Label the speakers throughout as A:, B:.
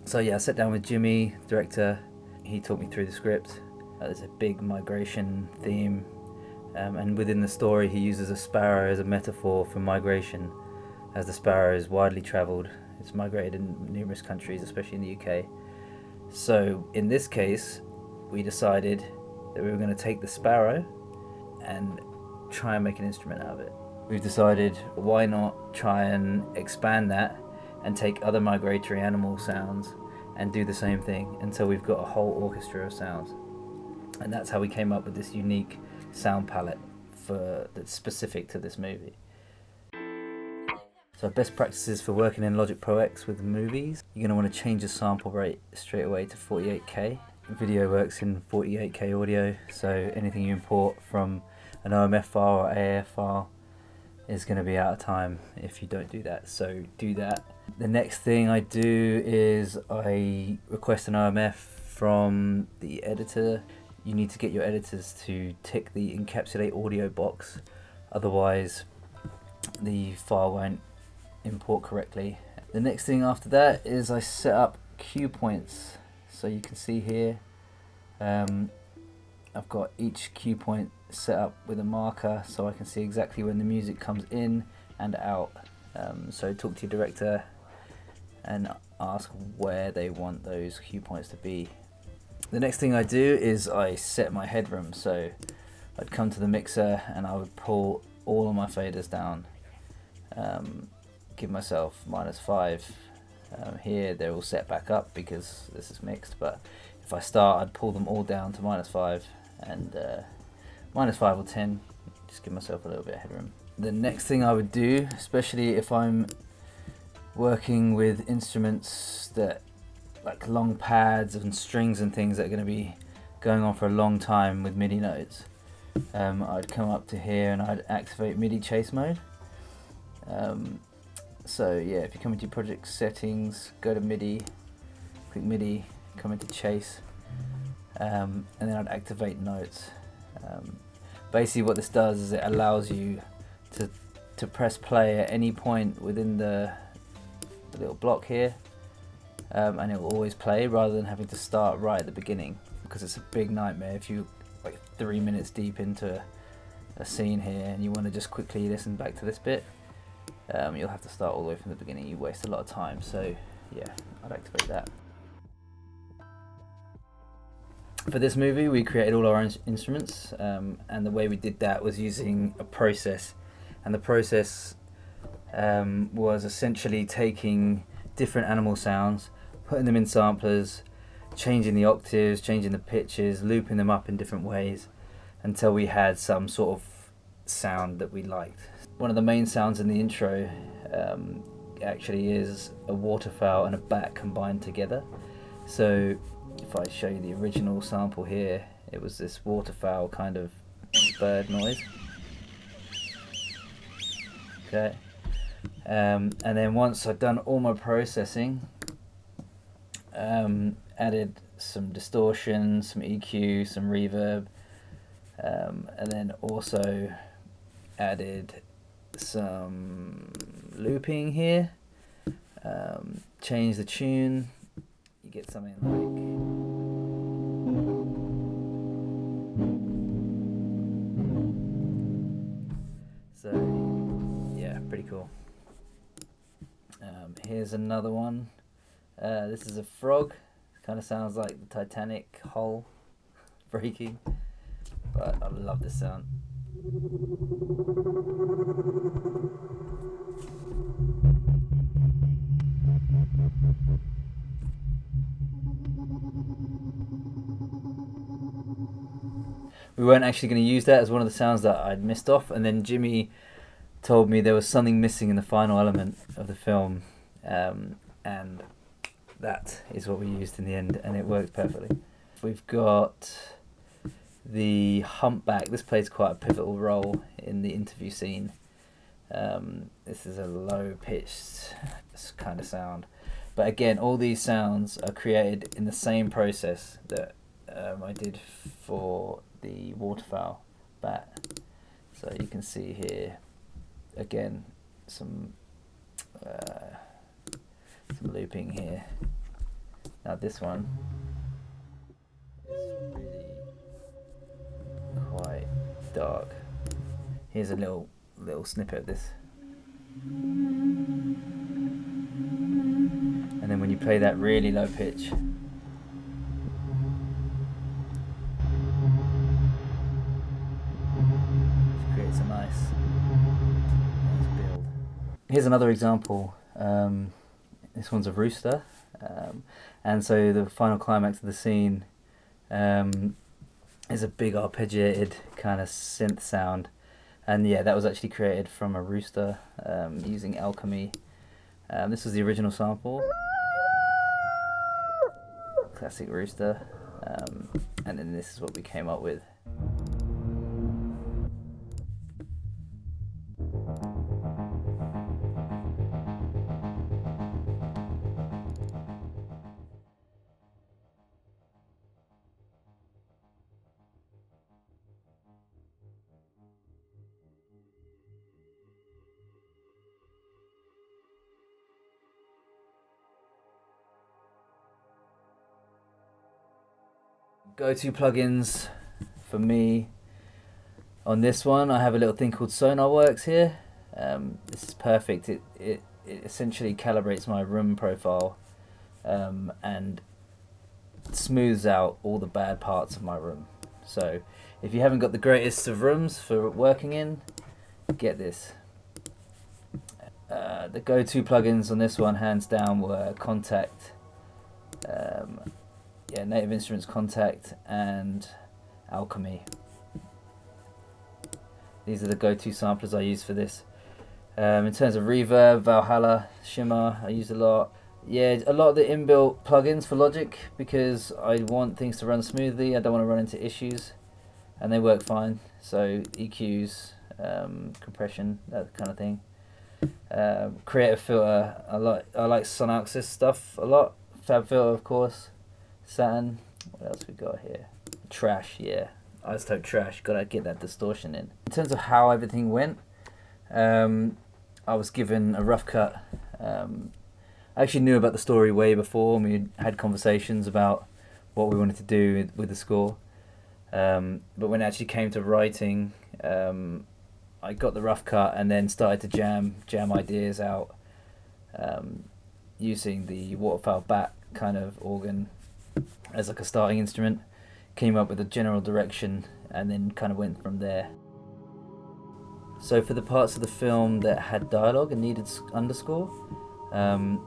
A: So yeah, I sat down with Jimmy, director. He talked me through the script. There's a big migration theme, and within the story he uses a sparrow as a metaphor for migration, as the sparrow is widely travelled. It's migrated in numerous countries, especially in the UK. So in this case, we decided that we were going to take the sparrow and try and make an instrument out of it. We've decided, why not try and expand that and take other migratory animal sounds and do the same thing until we've got a whole orchestra of sounds. And that's how we came up with this unique sound palette that's specific to this movie. So best practices for working in Logic Pro X with movies. You're going to want to change the sample rate straight away to 48k. Video works in 48k audio, so anything you import from an OMF file or AAF file is going to be out of time if you don't do that, so do that. The next thing I do is I request an OMF from the editor. You need to get your editors to tick the encapsulate audio box, otherwise the file won't import correctly. The next thing after that is I set up cue points. So you can see here I've got each cue point set up with a marker so I can see exactly when the music comes in and out. So talk to your director and ask where they want those cue points to be. The next thing I do is I set my headroom. So I'd come to the mixer and I would pull all of my faders down. Give myself -5. Here they're all set back up because this is mixed, but if I start I'd pull them all down to -5 and -5 or 10, just give myself a little bit of headroom. The next thing I would do, especially if I'm working with instruments that like long pads and strings and things that are going to be going on for a long time with MIDI notes, I'd come up to here and I'd activate MIDI chase mode. So yeah, if you come into your project settings, go to MIDI, click MIDI, come into chase, and then I'd activate notes. Basically what this does is it allows you to press play at any point within the little block here, and it will always play rather than having to start right at the beginning, because it's a big nightmare if you like 3 minutes deep into a scene here and you want to just quickly listen back to this bit. You'll have to start all the way from the beginning. You waste a lot of time, so yeah, I'd activate that. For this movie we created all our own instruments, and the way we did that was using a process, and the process was essentially taking different animal sounds, putting them in samplers, changing the octaves, changing the pitches, looping them up in different ways until we had some sort of sound that we liked. One of the main sounds in the intro actually is a waterfowl and a bat combined together. So if I show you the original sample here, it was this waterfowl kind of bird noise. Okay, and then once I'd done all my processing, added some distortion, some EQ, some reverb, and then also added some looping here, change the tune, you get something like, so yeah, pretty cool. Here's another one. This is a frog. Kind of sounds like the Titanic hull breaking, but I love this sound. We weren't actually going to use that as one of the sounds that I'd missed off, and then Jimmy told me there was something missing in the final element of the film, and that is what we used in the end, and it worked perfectly. We've got the humpback. This plays quite a pivotal role in the interview scene. This is a low-pitched kind of sound, but again, all these sounds are created in the same process that I did for the waterfowl bat. So you can see here again some looping here. Now this one is really quite dark. Here's a little snippet of this. And then when you play that really low pitch, it creates a nice build. Here's another example. This one's a rooster. And so the final climax of the scene is a big arpeggiated kind of synth sound. And yeah, that was actually created from a rooster using alchemy. This was the original sample. Classic rooster. And then this is what we came up with. Go-to plugins for me on this one, I have a little thing called SonarWorks here. This is perfect. It essentially calibrates my room profile and smooths out all the bad parts of my room. So if you haven't got the greatest of rooms for working in, get this. The go-to plugins on this one, hands down, were Contact, Native Instruments Contact, and Alchemy. These are the go-to samplers I use for this. In terms of reverb, Valhalla, Shimmer, I use a lot. Yeah, a lot of the inbuilt plugins for Logic, because I want things to run smoothly. I don't want to run into issues, and they work fine. So EQs, compression, that kind of thing. Creative filter, I like Soundsmiths stuff a lot. Fab filter, of course. Saturn. What else we got here? Trash, yeah. Isotope trash. Gotta get that distortion in. In terms of how everything went, I was given a rough cut. I actually knew about the story way before, and we had conversations about what we wanted to do with the score. But when it actually came to writing, I got the rough cut and then started to jam ideas out using the waterfowl bat kind of organ as like a starting instrument. Came up with a general direction and then kind of went from there. So for the parts of the film that had dialogue and needed underscore,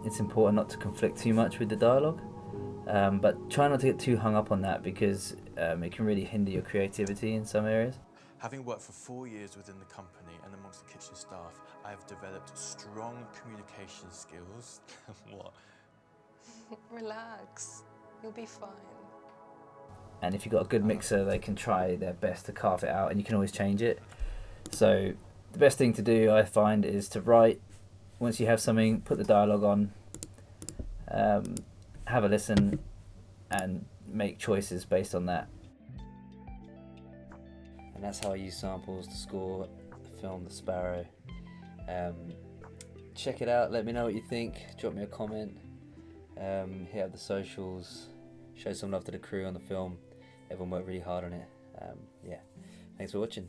A: it's important not to conflict too much with the dialogue, but try not to get too hung up on that, because it can really hinder your creativity in some areas.
B: Having worked for 4 years within the company and amongst the kitchen staff, I have developed strong communication skills. What?
C: Relax, you'll be fine.
A: And if you've got a good mixer, they can try their best to carve it out, and you can always change it. So the best thing to do, I find, is to write. Once you have something, put the dialogue on, have a listen, and make choices based on that. And that's how I use samples to score the film The Sparrow. Check it out, let me know what you think, drop me a comment, hit up the socials, show some love to the crew on the film. Everyone worked really hard on it. Thanks for watching.